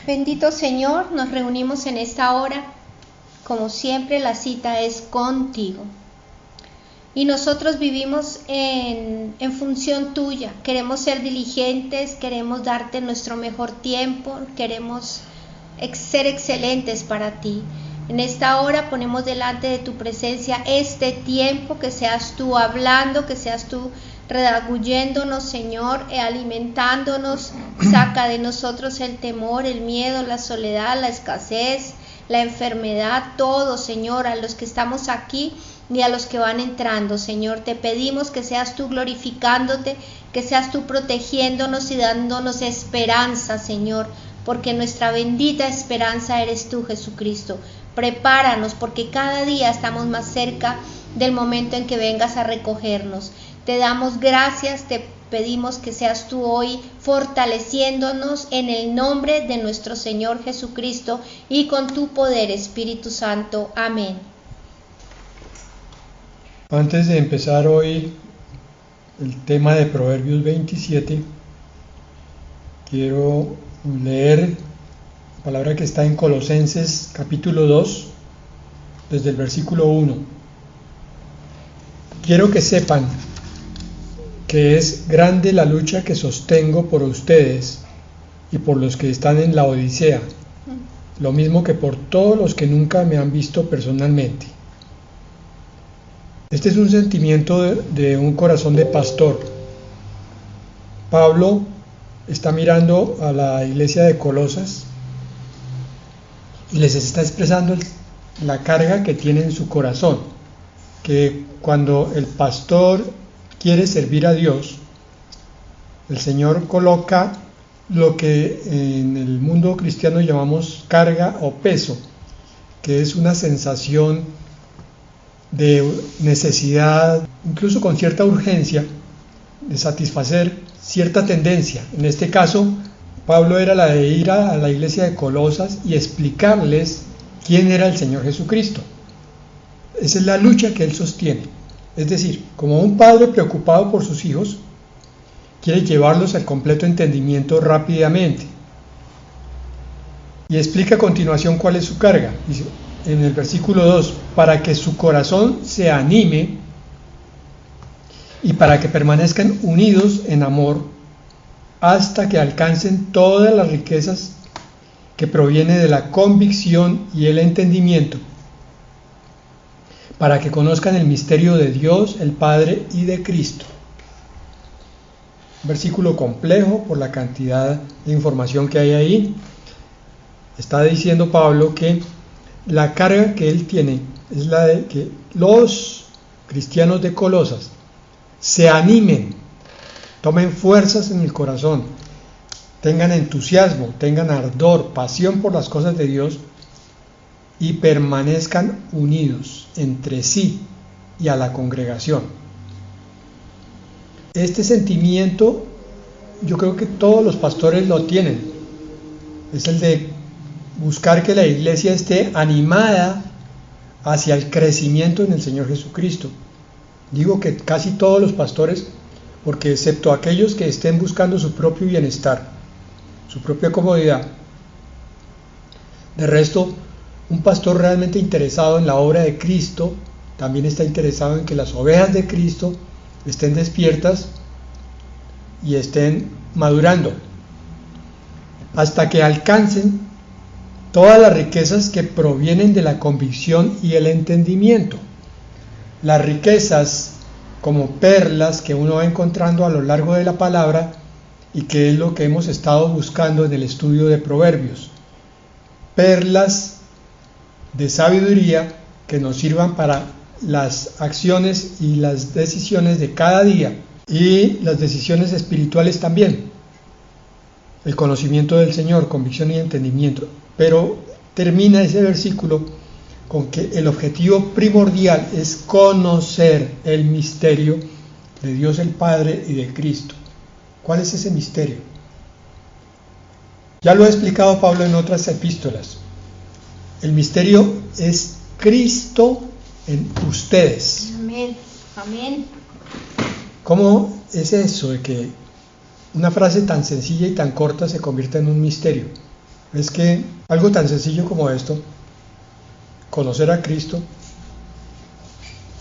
Bendito Señor, nos reunimos en esta hora. Como siempre, la cita es contigo. Y nosotros vivimos en función tuya. Queremos ser diligentes, queremos darte nuestro mejor tiempo, queremos ser excelentes para ti. En esta hora ponemos delante de tu presencia este tiempo, que seas tú hablando, que seas tú redaguyéndonos, Señor, alimentándonos. Saca de nosotros el temor, el miedo, la soledad, la escasez, la enfermedad, todo, Señor, a los que estamos aquí y a los que van entrando, Señor. Te pedimos que seas tú glorificándote, que seas tú protegiéndonos y dándonos esperanza, Señor, porque nuestra bendita esperanza eres tú, Jesucristo. Prepáranos, porque cada día estamos más cerca del momento en que vengas a recogernos. Te damos gracias, te pedimos que seas tú hoy fortaleciéndonos en el nombre de nuestro Señor Jesucristo y con tu poder, Espíritu Santo. Amén. Antes de empezar hoy el tema de Proverbios 27, quiero leer la palabra que está en Colosenses capítulo 2, desde el versículo 1. Quiero que sepan que es grande la lucha que sostengo por ustedes y por los que están en la Odisea, lo mismo que por todos los que nunca me han visto personalmente. Este es un sentimiento de un corazón de pastor. Pablo está mirando a la iglesia de Colosas y les está expresando la carga que tiene en su corazón, que cuando el pastor quiere servir a Dios, el Señor coloca lo que en el mundo cristiano llamamos carga o peso, que es una sensación de necesidad, incluso con cierta urgencia, de satisfacer cierta tendencia. En este caso, Pablo era la de ir a la iglesia de Colosas y explicarles quién era el Señor Jesucristo. Esa es la lucha que él sostiene. Es decir, como un padre preocupado por sus hijos, quiere llevarlos al completo entendimiento rápidamente. Y explica a continuación cuál es su carga. Dice en el versículo 2, para que su corazón se anime y para que permanezcan unidos en amor hasta que alcancen todas las riquezas que provienen de la convicción y el entendimiento, para que conozcan el misterio de Dios, el Padre y de Cristo. Versículo complejo por la cantidad de información que hay ahí. Está diciendo Pablo que la carga que él tiene es la de que los cristianos de Colosas se animen, tomen fuerzas en el corazón, tengan entusiasmo, tengan ardor, pasión por las cosas de Dios y permanezcan unidos entre sí y a la congregación. Este sentimiento yo creo que todos los pastores lo tienen, es el de buscar que la iglesia esté animada hacia el crecimiento en el Señor Jesucristo. Digo que casi todos los pastores, porque excepto aquellos que estén buscando su propio bienestar, su propia comodidad, de resto, un pastor realmente interesado en la obra de Cristo también está interesado en que las ovejas de Cristo estén despiertas y estén madurando hasta que alcancen todas las riquezas que provienen de la convicción y el entendimiento. Las riquezas como perlas que uno va encontrando a lo largo de la palabra y que es lo que hemos estado buscando en el estudio de Proverbios. Perlas de sabiduría que nos sirvan para las acciones y las decisiones de cada día y las decisiones espirituales también. El conocimiento del Señor, convicción y entendimiento. Pero termina ese versículo con que el objetivo primordial es conocer el misterio de Dios el Padre y de Cristo. ¿Cuál es ese misterio? Ya lo ha explicado Pablo en otras epístolas. El misterio es Cristo en ustedes. Amén. Amén. ¿Cómo es eso de que una frase tan sencilla y tan corta se convierta en un misterio? es que algo tan sencillo como esto, conocer a Cristo,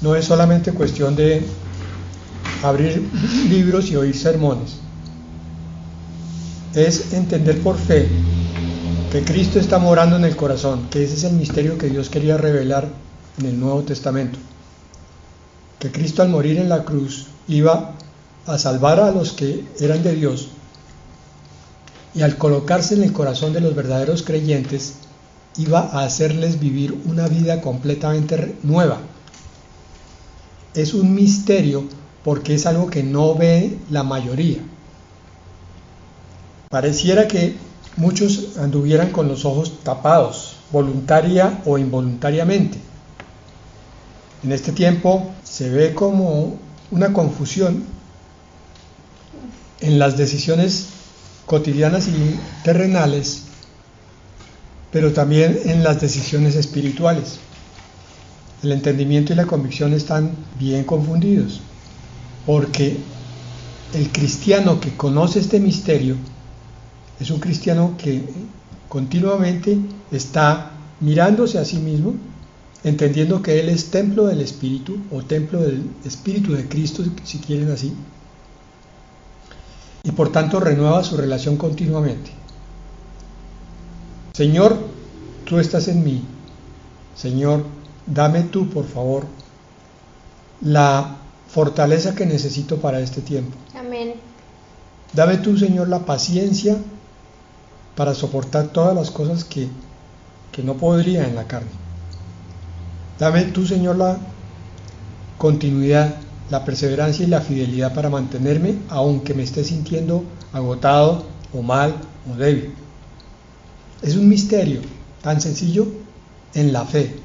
no es solamente cuestión de abrir libros y oír sermones. Es entender por fe que Cristo está morando en el corazón, que ese es el misterio que Dios quería revelar en el Nuevo Testamento. Que Cristo al morir en la cruz iba a salvar a los que eran de Dios, y al colocarse en el corazón de los verdaderos creyentes iba a hacerles vivir una vida completamente nueva. Es un misterio porque es algo que no ve la mayoría. Pareciera que muchos anduvieran con los ojos tapados, voluntaria o involuntariamente. En este tiempo se ve como una confusión en las decisiones cotidianas y terrenales, pero también en las decisiones espirituales. El entendimiento y la convicción están bien confundidos, porque el cristiano que conoce este misterio es un cristiano que continuamente está mirándose a sí mismo, entendiendo que él es templo del Espíritu, o templo del Espíritu de Cristo, si quieren así, y por tanto renueva su relación continuamente. Señor, tú estás en mí. Señor, dame tú, por favor, la fortaleza que necesito para este tiempo. Amén. Dame tú, Señor, la paciencia para soportar todas las cosas que no podría en la carne. Dame tú, Señor, la continuidad, la perseverancia y la fidelidad para mantenerme aunque me esté sintiendo agotado o mal o débil. Es un misterio tan sencillo en la fe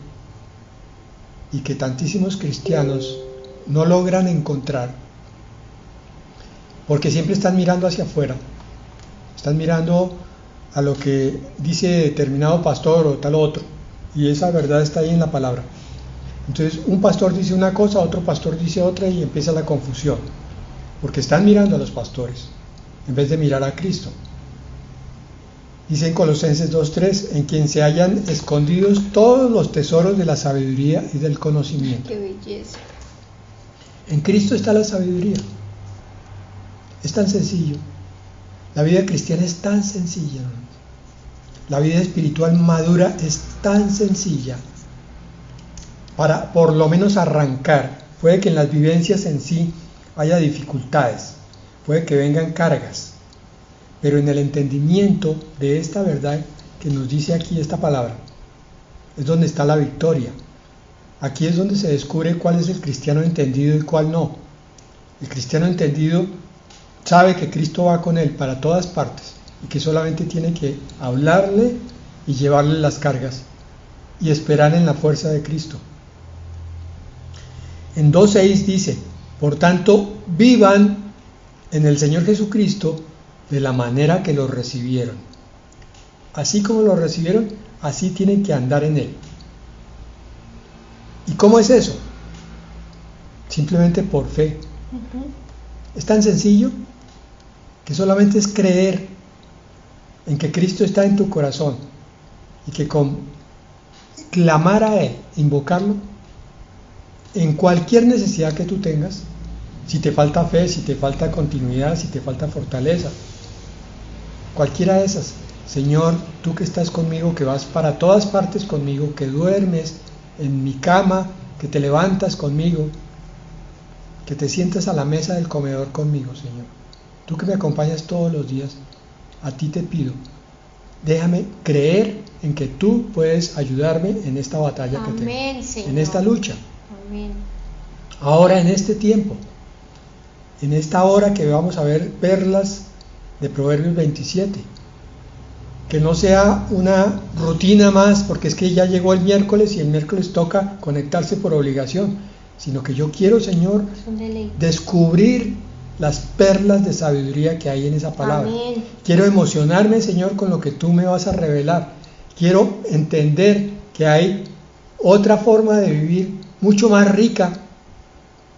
y que tantísimos cristianos no logran encontrar porque siempre están mirando hacia afuera, están mirando a lo que dice determinado pastor o tal otro, y esa verdad está ahí en la palabra. Entonces un pastor dice una cosa, otro pastor dice otra y empieza la confusión, porque están mirando a los pastores en vez de mirar a Cristo. Dice en Colosenses 2:3, en quien se hallan escondidos todos los tesoros de la sabiduría y del conocimiento. ¡Qué belleza! En Cristo está la sabiduría. Es tan sencillo. La vida cristiana es tan sencilla. La vida espiritual madura es tan sencilla. Para por lo menos arrancar, puede que en las vivencias en sí haya dificultades, puede que vengan cargas, pero en el entendimiento de esta verdad que nos dice aquí esta palabra, es donde está la victoria. Aquí es donde se descubre cuál es el cristiano entendido y cuál no. El cristiano entendido sabe que Cristo va con él para todas partes y que solamente tiene que hablarle y llevarle las cargas y esperar en la fuerza de Cristo. En 2:6 dice, por tanto, vivan en el Señor Jesucristo de la manera que lo recibieron. Así como lo recibieron, así tienen que andar en Él. ¿Y cómo es eso? Simplemente por fe. Es tan sencillo que solamente es creer en que Cristo está en tu corazón y que con clamar a Él, invocarlo, en cualquier necesidad que tú tengas, si te falta fe, si te falta continuidad, si te falta fortaleza, cualquiera de esas, Señor, tú que estás conmigo, que vas para todas partes conmigo, que duermes en mi cama, que te levantas conmigo, que te sientas a la mesa del comedor conmigo, Señor, tú que me acompañas todos los días, a ti te pido, déjame creer en que tú puedes ayudarme en esta batalla que tengo, Señor. en esta lucha. Amén. Ahora en este tiempo, en esta hora que vamos a ver perlas de Proverbios 27, que no sea una rutina más, porque es que ya llegó el miércoles y el miércoles toca conectarse por obligación, sino que yo quiero, Señor, descubrir las perlas de sabiduría que hay en esa palabra. Amén. Quiero emocionarme, Señor, con lo que tú me vas a revelar. Quiero entender que hay otra forma de vivir mucho más rica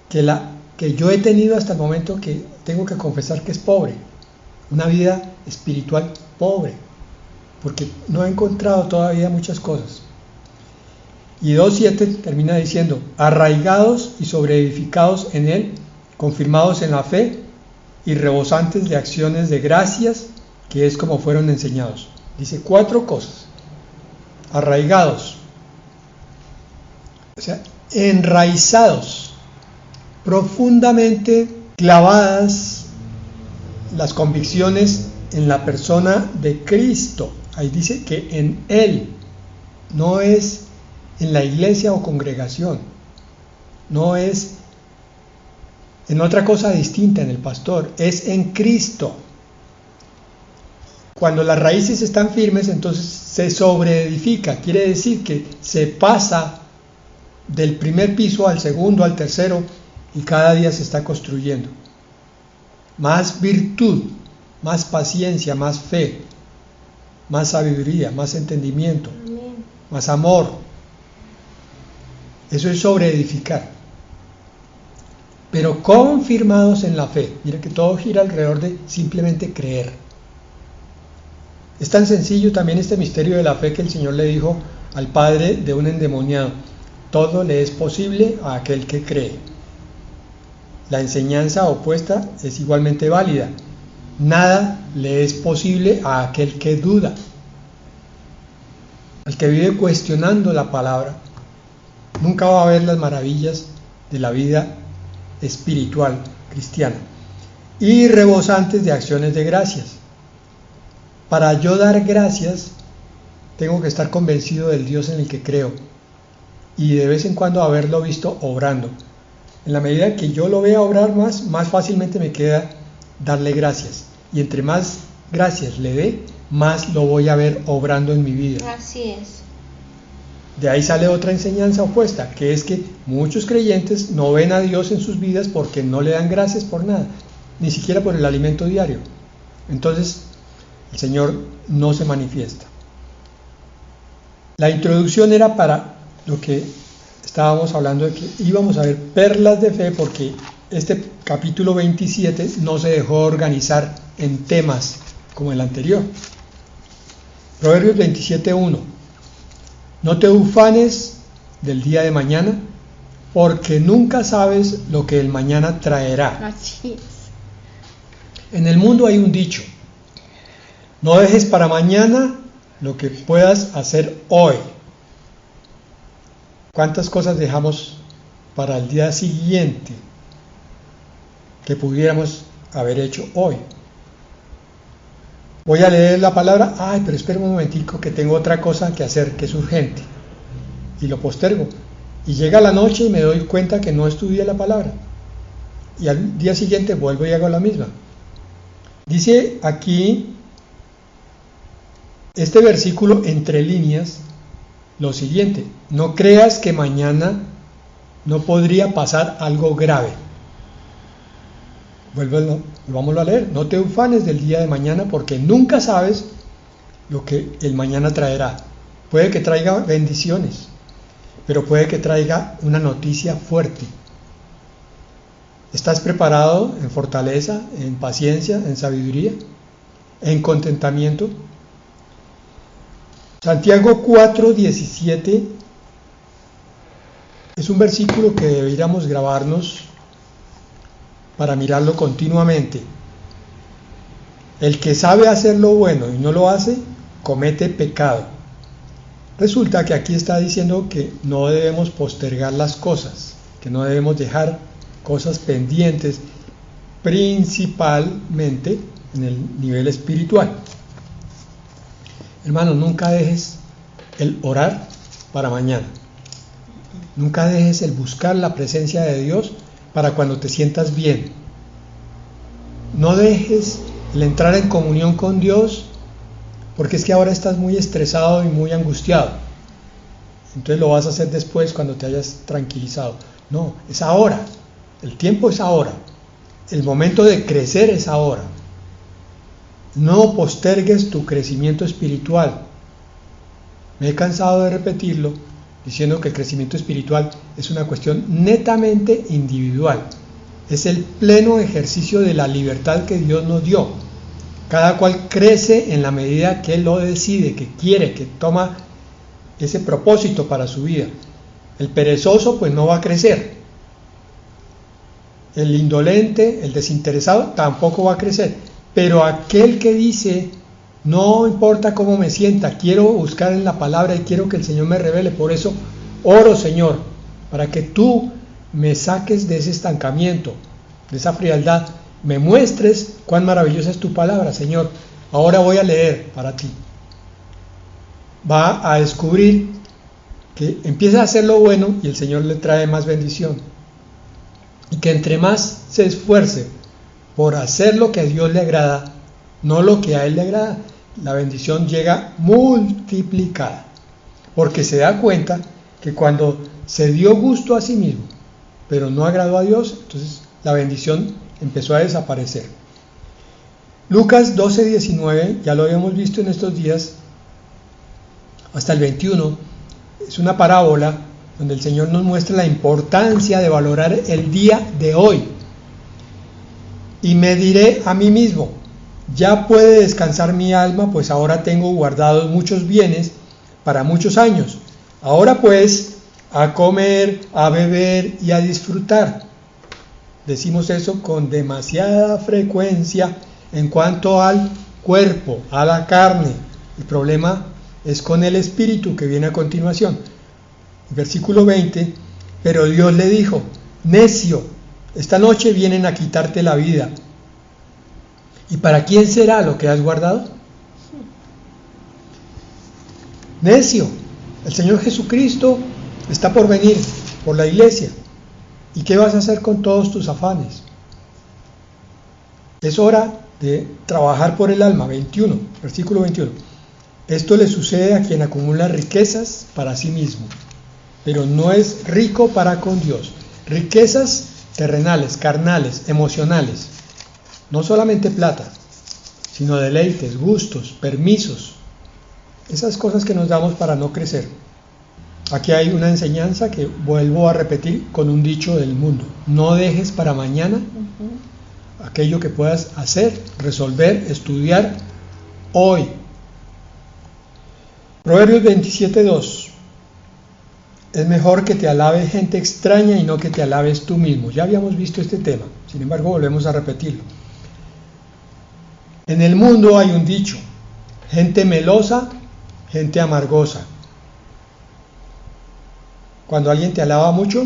que la que yo he tenido hasta el momento, que tengo que confesar que es pobre, una vida espiritual pobre, porque no ha encontrado todavía muchas cosas. Y 2:7 termina diciendo, arraigados y sobreedificados en Él, confirmados en la fe y rebosantes de acciones de gracias, que es como fueron enseñados. Dice 4 cosas. Arraigados, o sea, enraizados, profundamente clavadas las convicciones en la persona de Cristo. Ahí dice que en Él, no es en la iglesia o congregación, no es en otra cosa distinta en el pastor, es en Cristo. Cuando las raíces están firmes, entonces se sobreedifica, quiere decir que se pasa del primer piso al segundo, al tercero, y cada día se está construyendo. Más virtud, más paciencia, más fe, más sabiduría, más entendimiento, amén, más amor. Eso es sobreedificar. Pero confirmados en la fe. Mira que todo gira alrededor de simplemente creer. Es tan sencillo también este misterio de la fe que el Señor le dijo al padre de un endemoniado: todo le es posible a aquel que cree. La enseñanza opuesta es igualmente válida. Nada le es posible a aquel que duda. Al que vive cuestionando la palabra, nunca va a ver las maravillas de la vida espiritual cristiana. Y rebosantes de acciones de gracias. Para yo dar gracias, tengo que estar convencido del Dios en el que creo y de vez en cuando haberlo visto obrando. En la medida que yo lo vea obrar más fácilmente me queda darle gracias. Y entre más gracias le dé, más lo voy a ver obrando en mi vida. Así es. De ahí sale otra enseñanza opuesta, que es que muchos creyentes no ven a Dios en sus vidas porque no le dan gracias por nada, ni siquiera por el alimento diario. Entonces, el Señor no se manifiesta. La introducción era para lo que estábamos hablando, de que íbamos a ver perlas de fe, porque este capítulo 27 no se dejó organizar en temas como el anterior. Proverbios 27:1. No te ufanes del día de mañana, porque nunca sabes lo que el mañana traerá. Así es. En el mundo hay un dicho: no dejes para mañana lo que puedas hacer hoy. ¿Cuántas cosas dejamos para el día siguiente que pudiéramos haber hecho hoy? Voy a leer la palabra, pero espera un momentico que tengo otra cosa que hacer que es urgente, y lo postergo, y llega la noche y me doy cuenta que no estudié la palabra, y al día siguiente vuelvo y hago la misma. Dice aquí este versículo entre líneas lo siguiente: no creas que mañana no podría pasar algo grave. Volvámoslo a leer. No te ufanes del día de mañana, porque nunca sabes lo que el mañana traerá. Puede que traiga bendiciones, pero puede que traiga una noticia fuerte. ¿Estás preparado en fortaleza, en paciencia, en sabiduría, en contentamiento? Santiago 4:17 es un versículo que deberíamos grabarnos para mirarlo continuamente. El que sabe hacer lo bueno y no lo hace, comete pecado. Resulta que aquí está diciendo que no debemos postergar las cosas, que no debemos dejar cosas pendientes, principalmente en el nivel espiritual. Hermano, nunca dejes el orar para mañana. Nunca dejes el buscar la presencia de Dios para cuando te sientas bien. No dejes el entrar en comunión con Dios porque es que ahora estás muy estresado y muy angustiado. Entonces lo vas a hacer después, cuando te hayas tranquilizado. No, es ahora. El tiempo es ahora. El momento de crecer es ahora. No postergues tu crecimiento espiritual. Me he cansado de repetirlo, diciendo que el crecimiento espiritual es una cuestión netamente individual. Es el pleno ejercicio de la libertad que Dios nos dio. Cada cual crece en la medida que lo decide, que quiere, que toma ese propósito para su vida. El perezoso pues no va a crecer. El indolente, el desinteresado tampoco va a crecer. Pero aquel que dice, no importa cómo me sienta, quiero buscar en la palabra y quiero que el Señor me revele, por eso oro, Señor, para que tú me saques de ese estancamiento, de esa frialdad, me muestres cuán maravillosa es tu palabra, Señor. Ahora voy a leer para ti. Va a descubrir que empieza a hacer lo bueno y el Señor le trae más bendición. Y que entre más se esfuerce por hacer lo que a Dios le agrada, no lo que a Él le agrada, la bendición llega multiplicada. Porque se da cuenta que cuando se dio gusto a sí mismo, pero no agradó a Dios, entonces la bendición empezó a desaparecer. Lucas 12:19, ya lo habíamos visto en estos días, hasta el 21, es una parábola donde el Señor nos muestra la importancia de valorar el día de hoy. Y me diré a mí mismo, ya puede descansar mi alma, pues ahora tengo guardados muchos bienes para muchos años. Ahora pues, a comer, a beber y a disfrutar. Decimos eso con demasiada frecuencia en cuanto al cuerpo, a la carne. El problema es con el espíritu que viene a continuación. Versículo 20, pero Dios le dijo, necio, esta noche vienen a quitarte la vida. ¿Y para quién será lo que has guardado? Necio, el Señor Jesucristo está por venir por la iglesia. ¿Y qué vas a hacer con todos tus afanes? Es hora de trabajar por el alma. 21, versículo 21. Esto le sucede a quien acumula riquezas para sí mismo, pero no es rico para con Dios. Riquezas terrenales, carnales, emocionales. No solamente plata, sino deleites, gustos, permisos. Esas cosas que nos damos para no crecer. Aquí hay una enseñanza que vuelvo a repetir con un dicho del mundo. No dejes para mañana aquello que puedas hacer, resolver, estudiar hoy. Proverbios 27:2. Es mejor que te alabe gente extraña y no que te alabes tú mismo. Ya habíamos visto este tema, sin embargo volvemos a repetirlo. En el mundo hay un dicho, gente melosa, gente amargosa. Cuando alguien te alaba mucho,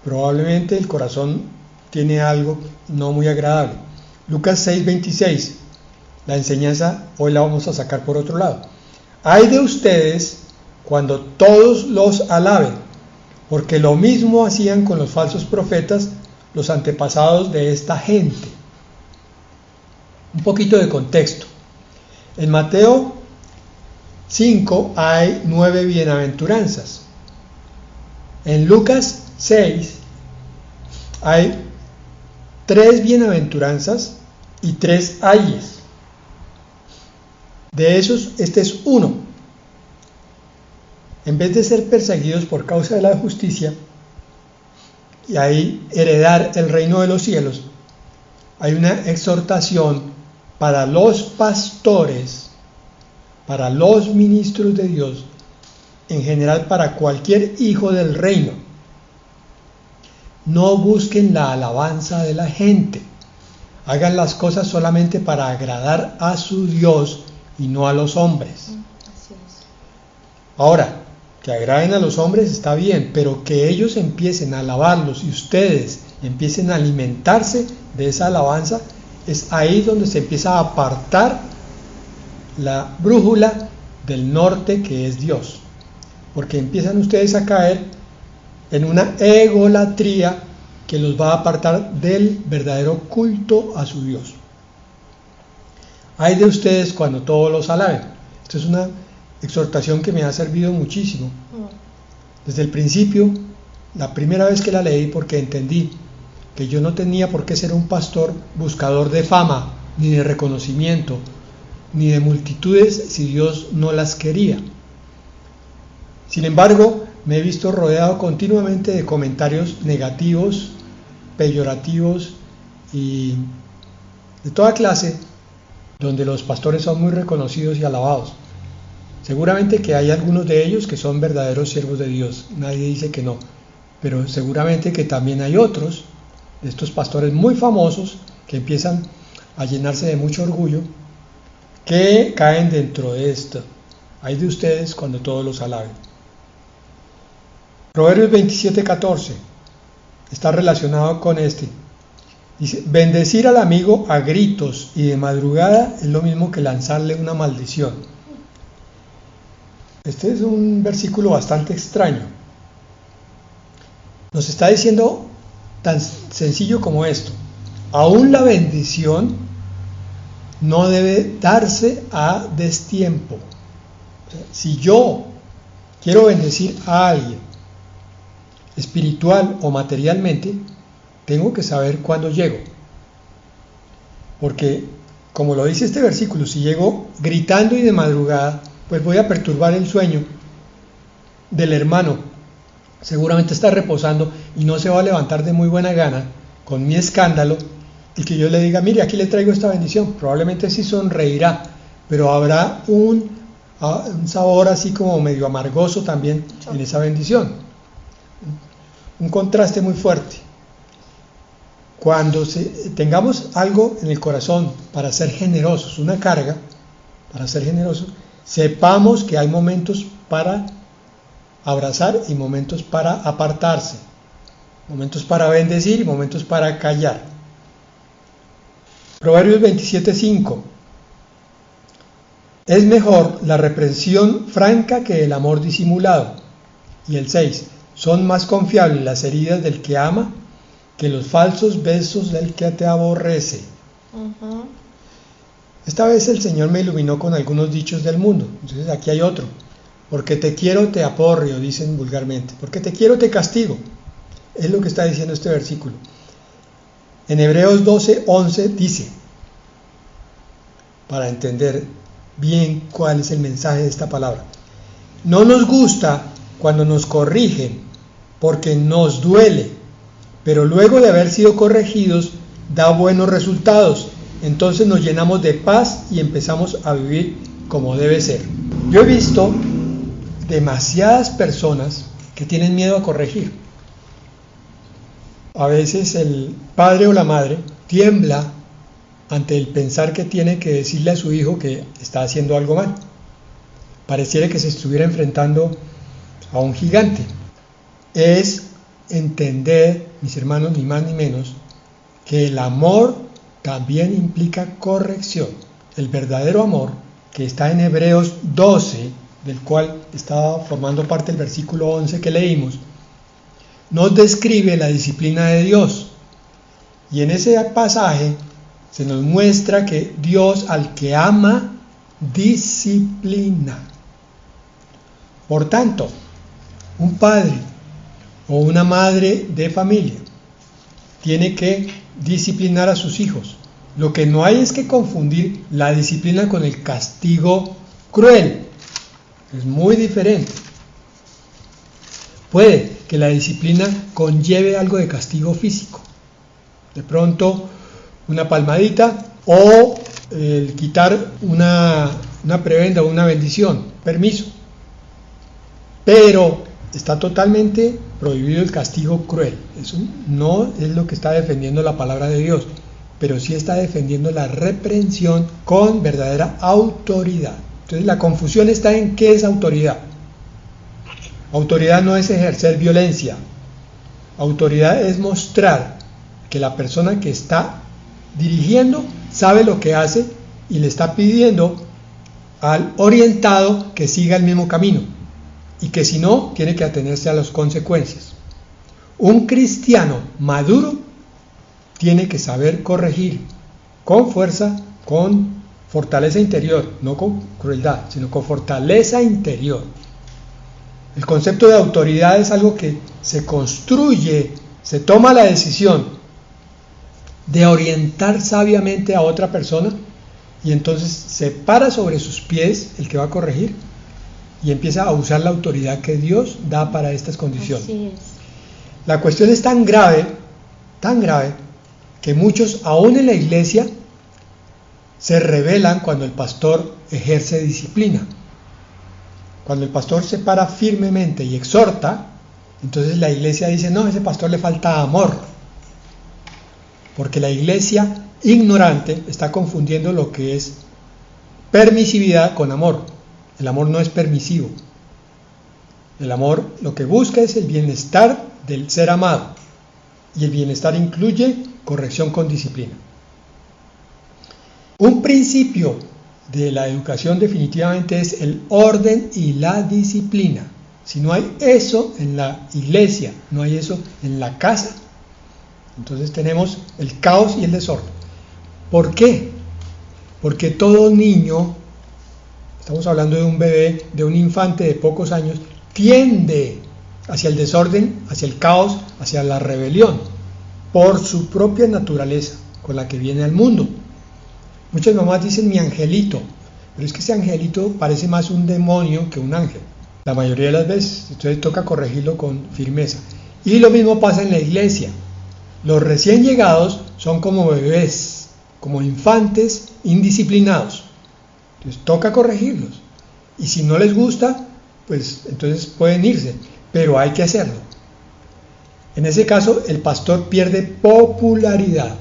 probablemente el corazón tiene algo no muy agradable. Lucas 6:26, la enseñanza hoy la vamos a sacar por otro lado. Ay de ustedes cuando todos los alaben, porque lo mismo hacían con los falsos profetas, los antepasados de esta gente. Un poquito de contexto. En Mateo 5 hay 9 bienaventuranzas. En Lucas 6 hay 3 bienaventuranzas y 3 ayes. De esos, este es uno. En vez de ser perseguidos por causa de la justicia y ahí heredar el reino de los cielos, hay una exhortación para los pastores, para los ministros de Dios, en general para cualquier hijo del reino. No busquen la alabanza de la gente, hagan las cosas solamente para agradar a su Dios y no a los hombres. Ahora, que agraden a los hombres está bien, pero que ellos empiecen a alabarlos y ustedes empiecen a alimentarse de esa alabanza, es ahí donde se empieza a apartar la brújula del norte que es Dios. Porque empiezan ustedes a caer en una egolatría que los va a apartar del verdadero culto a su Dios. Ay de ustedes cuando todos los alaben. Esto es una exhortación que me ha servido muchísimo. Desde el principio, la primera vez que la leí, porque entendí que yo no tenía por qué ser un pastor buscador de fama, ni de reconocimiento, ni de multitudes si Dios no las quería. Sin embargo, me he visto rodeado continuamente de comentarios negativos, peyorativos y de toda clase donde los pastores son muy reconocidos y alabados. Seguramente que hay algunos de ellos que son verdaderos siervos de Dios, nadie dice que no, pero seguramente que también hay otros de estos pastores muy famosos que empiezan a llenarse de mucho orgullo, que caen dentro de esto. Hay de ustedes cuando todos los alaben. Proverbios 27:14 está relacionado con este. Dice, bendecir al amigo a gritos y de madrugada es lo mismo que lanzarle una maldición. Este es un versículo bastante extraño. Nos está diciendo tan sencillo como esto. Aún la bendición no debe darse a destiempo. O sea, si yo quiero bendecir a alguien, espiritual o materialmente, tengo que saber cuándo llego. Porque, como lo dice este versículo, si llego gritando y de madrugada, pues voy a perturbar el sueño del hermano. Seguramente está reposando y no se va a levantar de muy buena gana con mi escándalo y que yo le diga, mire, aquí le traigo esta bendición. Probablemente sí sonreirá, pero habrá un sabor así como medio amargoso también en esa bendición. Un contraste muy fuerte. Cuando tengamos algo en el corazón para ser generosos, una carga para ser generosos, sepamos que hay momentos para abrazar y momentos para apartarse, momentos para bendecir y momentos para callar. Proverbios 27:5. Es mejor la reprensión franca que el amor disimulado. Y el 6. Son más confiables las heridas del que ama que los falsos besos del que te aborrece. Esta vez el Señor me iluminó con algunos dichos del mundo. Entonces aquí hay otro. Porque te quiero te aporreo, dicen vulgarmente. Porque te quiero te castigo. Es lo que está diciendo este versículo. En Hebreos 12:11 dice, para entender bien cuál es el mensaje de esta palabra. No nos gusta cuando nos corrigen, porque nos duele, pero luego de haber sido corregidos, da buenos resultados. Entonces nos llenamos de paz y empezamos a vivir como debe ser. Yo he visto demasiadas personas que tienen miedo a corregir. A veces el padre o la madre tiembla ante el pensar que tiene que decirle a su hijo que está haciendo algo mal. Pareciera que se estuviera enfrentando a un gigante. Es entender, mis hermanos, ni más ni menos, que el amor también implica corrección. El verdadero amor, que está en Hebreos 12, del cual estaba formando parte el versículo 11 que leímos, nos describe la disciplina de Dios. Y en ese pasaje se nos muestra que Dios al que ama, disciplina. Por tanto, un padre o una madre de familia tiene que disciplinar a sus hijos. Lo que no hay es que confundir la disciplina con el castigo cruel. Es muy diferente. Puede que la disciplina conlleve algo de castigo físico. De pronto, una palmadita o el quitar una prebenda o una bendición, permiso. Pero está totalmente prohibido el castigo cruel. Eso no es lo que está defendiendo la palabra de Dios, pero sí está defendiendo la reprensión con verdadera autoridad. Entonces la confusión está en qué es autoridad. Autoridad no es ejercer violencia. Autoridad es mostrar que la persona que está dirigiendo sabe lo que hace y le está pidiendo al orientado que siga el mismo camino y que si no, tiene que atenerse a las consecuencias. Un cristiano maduro tiene que saber corregir con fuerza, con fortaleza interior, no con crueldad, sino con fortaleza interior. El concepto de autoridad es algo que se construye, se toma la decisión de orientar sabiamente a otra persona y entonces se para sobre sus pies el que va a corregir y empieza a usar la autoridad que Dios da para estas condiciones. Así es. La cuestión es tan grave, que muchos, aún en la iglesia, se revelan cuando el pastor ejerce disciplina. Cuando el pastor se para firmemente y exhorta, entonces la iglesia dice, no, a ese pastor le falta amor. Porque la iglesia ignorante está confundiendo lo que es permisividad con amor. El amor no es permisivo. El amor lo que busca es el bienestar del ser amado. Y el bienestar incluye corrección con disciplina. Un principio de la educación definitivamente es el orden y la disciplina. Si no hay eso en la iglesia, no hay eso en la casa, entonces tenemos el caos y el desorden. ¿Por qué? Porque todo niño, estamos hablando de un bebé, de un infante de pocos años, tiende hacia el desorden, hacia el caos, hacia la rebelión, por su propia naturaleza con la que viene al mundo. Muchas mamás dicen mi angelito, pero es que ese angelito parece más un demonio que un ángel, la mayoría de las veces. Entonces toca corregirlo con firmeza. Y lo mismo pasa en la iglesia. Los recién llegados son como bebés, como infantes indisciplinados. Entonces toca corregirlos. Y si no les gusta, pues entonces pueden irse, pero hay que hacerlo. En ese caso, el pastor pierde popularidad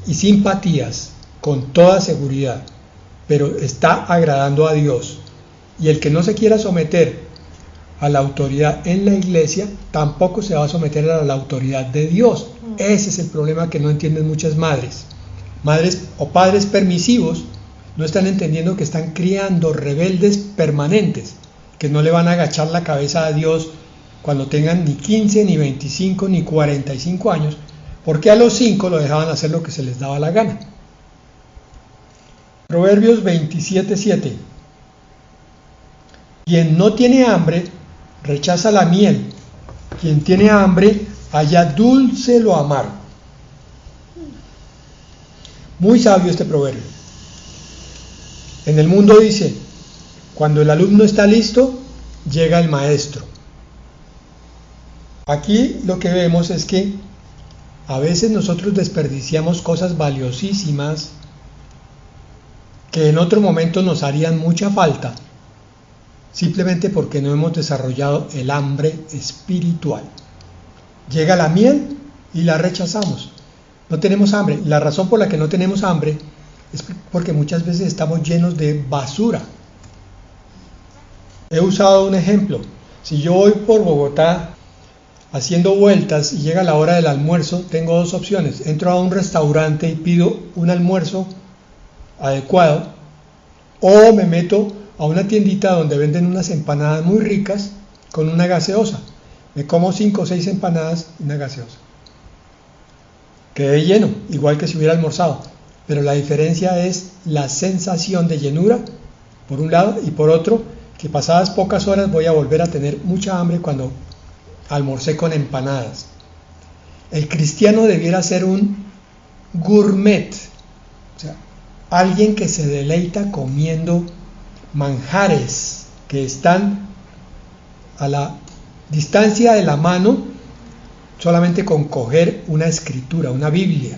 y simpatías con toda seguridad, pero está agradando a Dios. Y el que no se quiera someter a la autoridad en la iglesia, tampoco se va a someter a la autoridad de Dios. Ese es el problema que no entienden muchas madres. Madres o padres permisivos no están entendiendo que están criando rebeldes permanentes, que no le van a agachar la cabeza a Dios cuando tengan ni 15, ni 25, ni 45 años, porque a los 5 lo dejaban hacer lo que se les daba la gana. Proverbios 27:7. Quien no tiene hambre, rechaza la miel. Quien tiene hambre, halla dulce lo amargo. Muy sabio este proverbio. En el mundo dice, cuando el alumno está listo, llega el maestro. Aquí lo que vemos es que a veces nosotros desperdiciamos cosas valiosísimas que en otro momento nos harían mucha falta, simplemente porque no hemos desarrollado el hambre espiritual. Llega la miel y la rechazamos. No tenemos hambre. La razón por la que no tenemos hambre es porque muchas veces estamos llenos de basura. He usado un ejemplo. Si yo voy por Bogotá haciendo vueltas y llega la hora del almuerzo, tengo dos opciones. Entro a un restaurante y pido un almuerzo adecuado, o me meto a una tiendita donde venden unas empanadas muy ricas con una gaseosa. Me como 5 o 6 empanadas y una gaseosa. Quedé lleno, igual que si hubiera almorzado, pero la diferencia es la sensación de llenura, por un lado, y por otro, que pasadas pocas horas voy a volver a tener mucha hambre cuando almorcé con empanadas. El cristiano debiera ser un gourmet, o sea, alguien que se deleita comiendo manjares que están a la distancia de la mano, solamente con coger una escritura, una Biblia,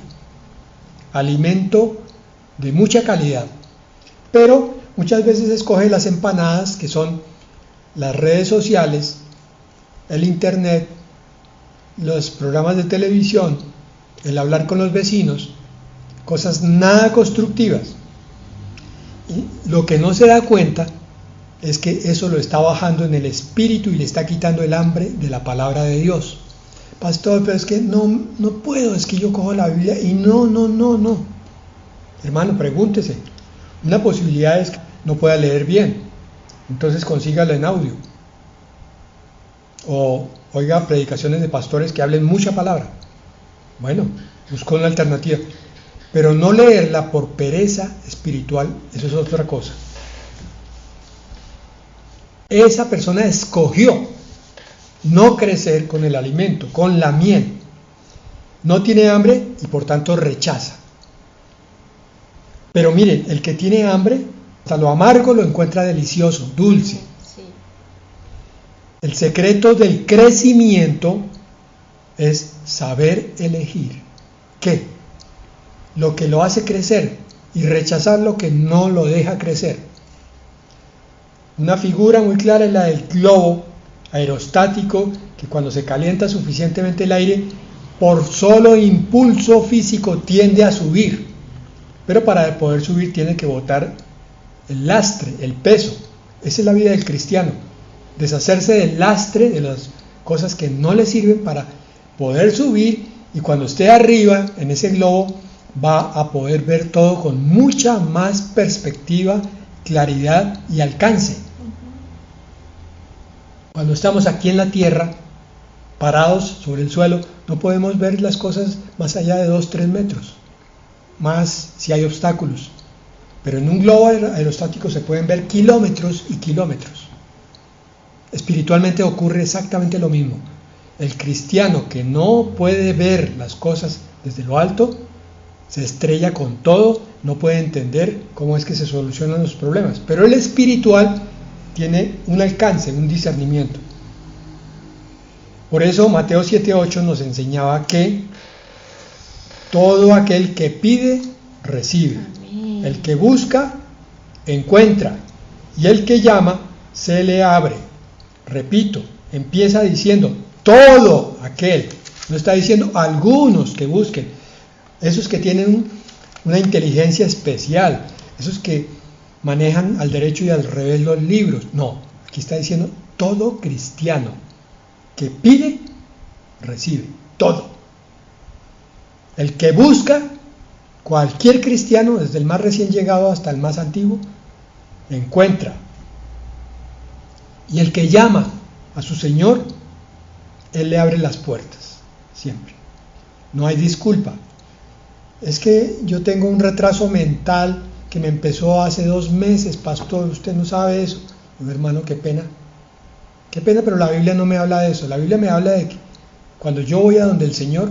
alimento de mucha calidad. Pero muchas veces escoge las empanadas, que son las redes sociales, el internet, los programas de televisión, el hablar con los vecinos, cosas nada constructivas. Y lo que no se da cuenta es que eso lo está bajando en el espíritu y le está quitando el hambre de la palabra de Dios. Pastor, pero es que no puedo, es que yo cojo la Biblia y no. Hermano, pregúntese. Una posibilidad es que no pueda leer bien, entonces consígalo en audio. O oiga predicaciones de pastores que hablen mucha palabra. Bueno, buscó una alternativa. Pero no leerla por pereza espiritual, eso es otra cosa. Esa persona escogió no crecer con el alimento, con la miel. No tiene hambre y por tanto rechaza. Pero miren, el que tiene hambre, hasta lo amargo lo encuentra delicioso, dulce. Sí. El secreto del crecimiento es saber elegir. ¿Qué? Lo que lo hace crecer y rechazar lo que no lo deja crecer. Una figura muy clara es la del globo aerostático, que cuando se calienta suficientemente el aire, por solo impulso físico tiende a subir, pero para poder subir tiene que botar el lastre, el peso. Esa es la vida del cristiano, deshacerse del lastre, de las cosas que no le sirven para poder subir, y cuando esté arriba en ese globo va a poder ver todo con mucha más perspectiva, claridad y alcance. Cuando estamos aquí en la tierra, parados sobre el suelo, no podemos ver las cosas más allá de 2-3 metros, más si hay obstáculos. Pero en un globo aerostático se pueden ver kilómetros y kilómetros. Espiritualmente ocurre exactamente lo mismo. El cristiano que no puede ver las cosas desde lo alto, se estrella con todo, no puede entender cómo es que se solucionan los problemas. Pero el espiritual tiene un alcance, un discernimiento. Por eso Mateo 7:8 nos enseñaba que todo aquel que pide, recibe. Amén. El que busca, encuentra. Y el que llama, se le abre. Repito, empieza diciendo todo aquel. No está diciendo algunos que busquen. Esos que tienen una inteligencia especial. Esos que manejan al derecho y al revés los libros. No, aquí está diciendo todo cristiano que pide, recibe, todo. El que busca, cualquier cristiano, desde el más recién llegado hasta el más antiguo, encuentra. Y el que llama a su Señor, Él le abre las puertas, siempre. No hay disculpa. Es que yo tengo un retraso mental que me empezó hace 2 meses, pastor, usted no sabe eso. No, hermano, qué pena, pero la Biblia no me habla de eso. La Biblia me habla de que cuando yo voy a donde el Señor,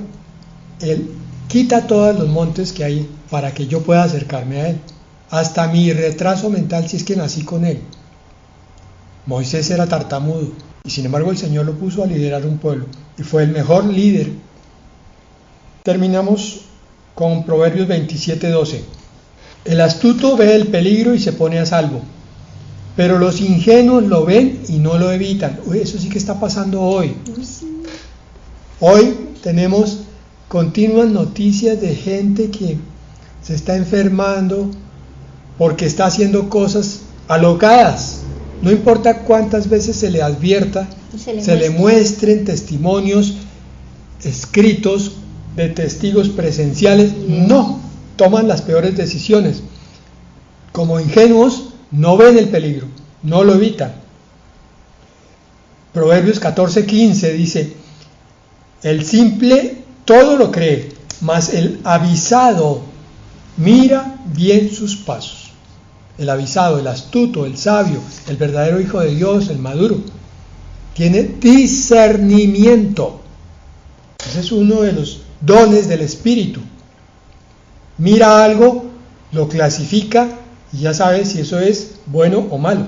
Él quita todos los montes que hay para que yo pueda acercarme a Él. Hasta mi retraso mental, si es que nací con Él. Moisés era tartamudo y sin embargo el Señor lo puso a liderar un pueblo y fue el mejor líder. Terminamos con Proverbios 27:12. El astuto ve el peligro y se pone a salvo, pero los ingenuos lo ven y no lo evitan. Uy, eso sí que está pasando hoy. Hoy tenemos continuas noticias de gente que se está enfermando porque está haciendo cosas alocadas. No importa cuántas veces se le advierta, se le muestren testimonios escritos de testigos presenciales, no, toman las peores decisiones. Como ingenuos, no ven el peligro, no lo evitan. Proverbios 14:15 dice: el simple todo lo cree, mas el avisado mira bien sus pasos. El avisado, el astuto, el sabio, el verdadero hijo de Dios, el maduro, tiene discernimiento. Ese es uno de los dones del Espíritu. Mira algo, lo clasifica y ya sabe si eso es bueno o malo.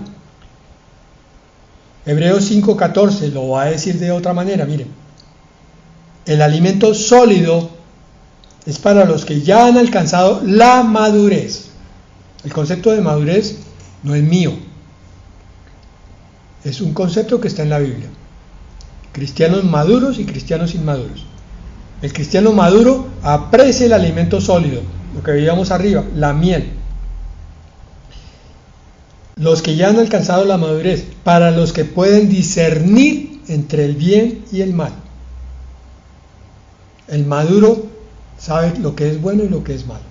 Hebreos 5:14 lo va a decir de otra manera, miren. El alimento sólido es para los que ya han alcanzado la madurez. El concepto de madurez no es mío. Es un concepto que está en la Biblia. Cristianos maduros y cristianos inmaduros. El cristiano maduro aprecia el alimento sólido, lo que veíamos arriba, la miel. Los que ya han alcanzado la madurez, para los que pueden discernir entre el bien y el mal. El maduro sabe lo que es bueno y lo que es malo.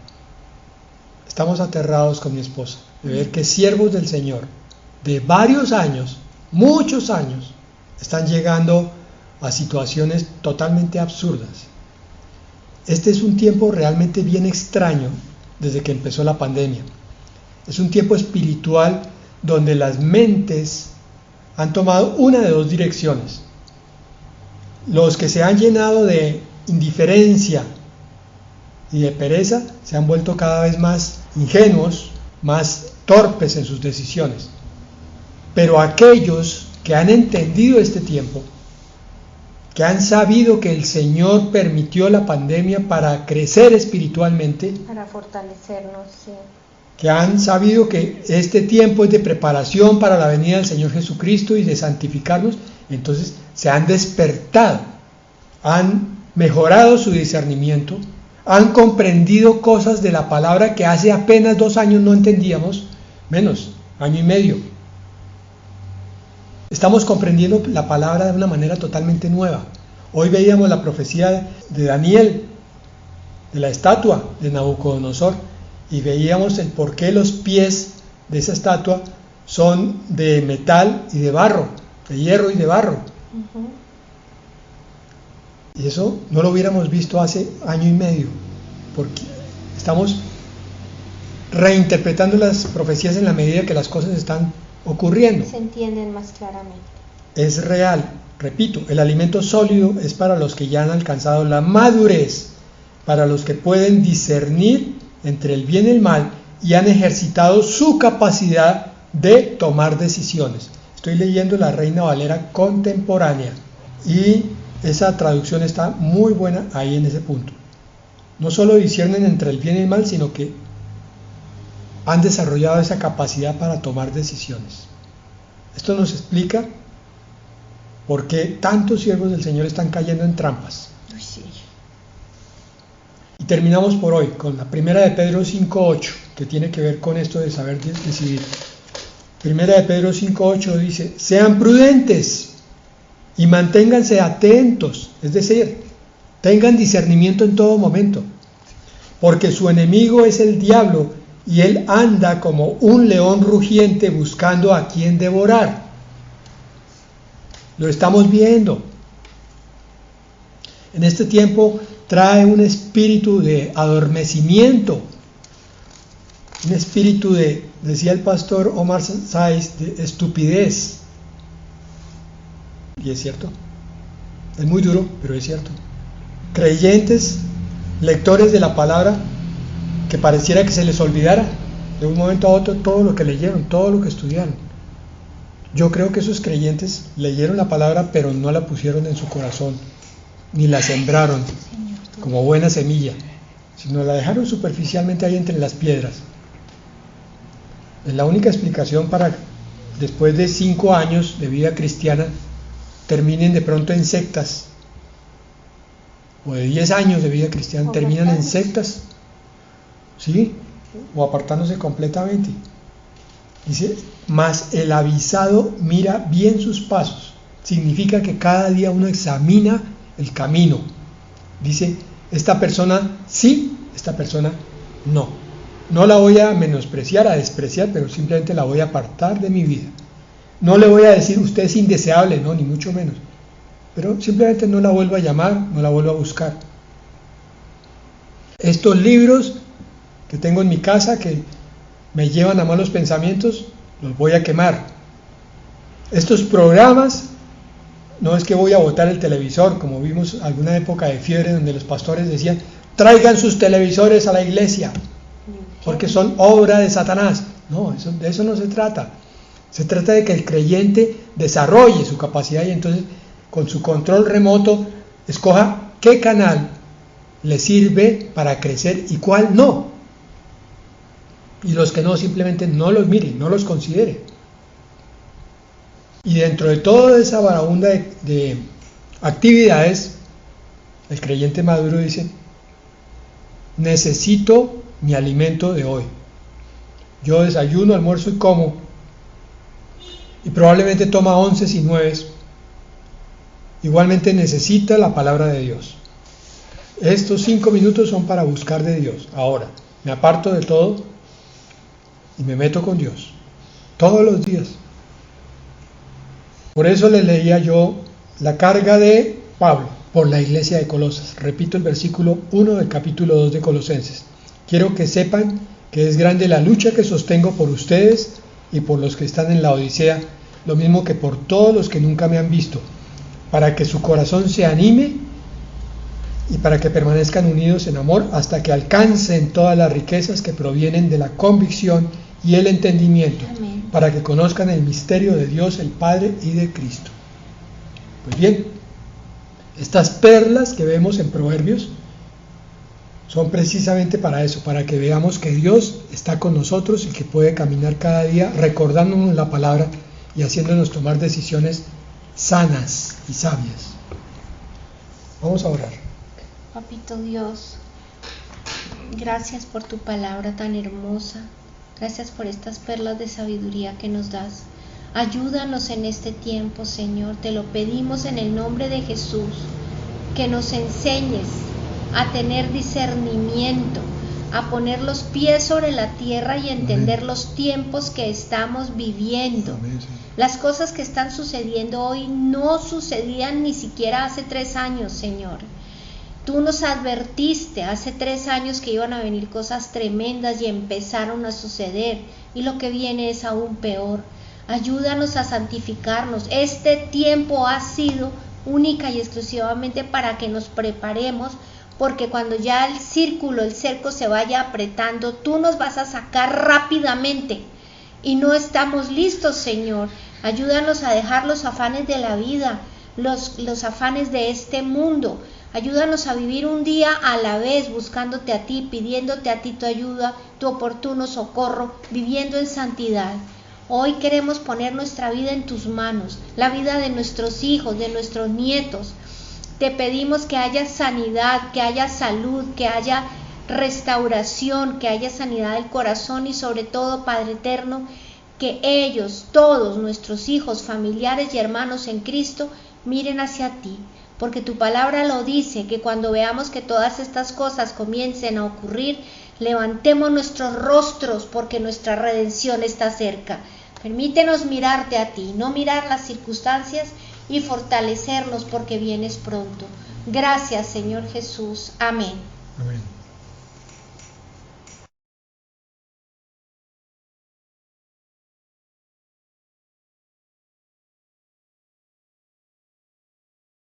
Estamos aterrados con mi esposa de ver que siervos del Señor de varios años, muchos años, están llegando a situaciones totalmente absurdas. Este es un tiempo realmente bien extraño desde que empezó la pandemia. Es un tiempo espiritual donde las mentes han tomado una de 2 direcciones. Los que se han llenado de indiferencia y de pereza se han vuelto cada vez más ingenuos, más torpes en sus decisiones. Pero aquellos que han entendido este tiempo, que han sabido que el Señor permitió la pandemia para crecer espiritualmente, para fortalecernos, sí. que han sabido que este tiempo es de preparación para la venida del Señor Jesucristo y de santificarnos, entonces se han despertado, han mejorado su discernimiento, han comprendido cosas de la palabra que hace apenas 2 años no entendíamos, menos, año y medio. Estamos comprendiendo la palabra de una manera totalmente nueva. Hoy veíamos la profecía de Daniel, de la estatua de Nabucodonosor, y veíamos el por qué los pies de esa estatua son de metal y de barro, de hierro y de barro. Y eso no lo hubiéramos visto hace año y medio, porque estamos reinterpretando las profecías en la medida que las cosas están ocurriendo. Se entienden más claramente. Es real, repito, el alimento sólido es para los que ya han alcanzado la madurez, para los que pueden discernir entre el bien y el mal y han ejercitado su capacidad de tomar decisiones. Estoy leyendo la Reina Valera contemporánea y esa traducción está muy buena ahí en ese punto. No solo disciernen entre el bien y el mal, sino que han desarrollado esa capacidad para tomar decisiones. Esto nos explica por qué tantos siervos del Señor están cayendo en trampas. Sí. Y terminamos por hoy con la primera de Pedro 5:8, que tiene que ver con esto de saber decidir. Primera de Pedro 5:8 dice: sean prudentes y manténganse atentos, es decir, tengan discernimiento en todo momento, porque su enemigo es el diablo y él anda como un león rugiente buscando a quien devorar. Lo estamos viendo. En este tiempo trae un espíritu de adormecimiento, un espíritu de, decía el pastor Omar Sáiz, de estupidez. Y es cierto, es muy duro, pero es cierto. Creyentes, lectores de la palabra, que pareciera que se les olvidara de un momento a otro todo lo que leyeron, todo lo que estudiaron. Yo creo que esos creyentes leyeron la palabra, pero no la pusieron en su corazón, ni la sembraron como buena semilla, sino la dejaron superficialmente ahí entre las piedras. Es la única explicación para, después de 5 años de vida cristiana, terminen de pronto en sectas, o de 10 años de vida cristiana, terminan en sectas, ¿sí? O apartándose completamente. Dice, mas el avisado mira bien sus pasos. Significa que cada día uno examina el camino. Dice, esta persona sí, esta persona no. No la voy a menospreciar, a despreciar, pero simplemente la voy a apartar de mi vida. No le voy a decir, usted es indeseable, no, ni mucho menos. Pero simplemente no la vuelvo a llamar, no la vuelvo a buscar. Estos libros que tengo en mi casa, que me llevan a malos pensamientos, los voy a quemar. Estos programas, no es que voy a botar el televisor, como vimos alguna época de fiebre donde los pastores decían, traigan sus televisores a la iglesia, porque son obra de Satanás. No, de eso no se trata. Se trata de que el creyente desarrolle su capacidad y entonces con su control remoto escoja qué canal le sirve para crecer y cuál no. Y los que no, simplemente no los mire, no los considere. Y dentro de toda esa varaunda de actividades, el creyente maduro dice, necesito mi alimento de hoy. Yo desayuno, almuerzo y como, y probablemente toma 11 y 9. Igualmente necesita la palabra de Dios. Estos 5 minutos son para buscar de Dios. Ahora, me aparto de todo y me meto con Dios todos los días. Por eso le leía yo la carga de Pablo por la iglesia de Colosas. Repito el versículo 1 del capítulo 2 de Colosenses. Quiero que sepan que es grande la lucha que sostengo por ustedes y por los que están en la Odisea, lo mismo que por todos los que nunca me han visto, para que su corazón se anime y para que permanezcan unidos en amor hasta que alcancen todas las riquezas que provienen de la convicción y el entendimiento. Amén. Para que conozcan el misterio de Dios el Padre y de Cristo. Pues bien, estas perlas que vemos en Proverbios son precisamente para eso, para que veamos que Dios está con nosotros y que puede caminar cada día recordándonos la palabra y haciéndonos tomar decisiones sanas y sabias. Vamos a orar. Papito Dios, gracias por tu palabra tan hermosa, gracias por estas perlas de sabiduría que nos das. Ayúdanos en este tiempo, Señor, te lo pedimos en el nombre de Jesús, que nos enseñes a tener discernimiento, a poner los pies sobre la tierra y entender Amén. Los tiempos que estamos viviendo. Amén, sí. Las cosas que están sucediendo hoy no sucedían ni siquiera hace 3 años, Señor. Tú nos advertiste hace 3 años que iban a venir cosas tremendas y empezaron a suceder, y lo que viene es aún peor. Ayúdanos a santificarnos. Este tiempo ha sido única y exclusivamente para que nos preparemos, porque cuando ya el cerco se vaya apretando, tú nos vas a sacar rápidamente y no estamos listos, Señor. Ayúdanos a dejar los afanes de la vida, los afanes de este mundo. Ayúdanos a vivir un día a la vez, buscándote a ti, pidiéndote a ti tu ayuda, tu oportuno socorro, viviendo en santidad. Hoy queremos poner nuestra vida en tus manos, la vida de nuestros hijos, de nuestros nietos. Te pedimos que haya sanidad, que haya salud, que haya restauración, que haya sanidad del corazón y sobre todo, Padre eterno, que ellos, todos nuestros hijos, familiares y hermanos en Cristo, miren hacia ti. Porque tu palabra lo dice, que cuando veamos que todas estas cosas comiencen a ocurrir, levantemos nuestros rostros porque nuestra redención está cerca. Permítenos mirarte a ti, no mirar las circunstancias y fortalecernos porque vienes pronto. Gracias, Señor Jesús. Amén. Amén.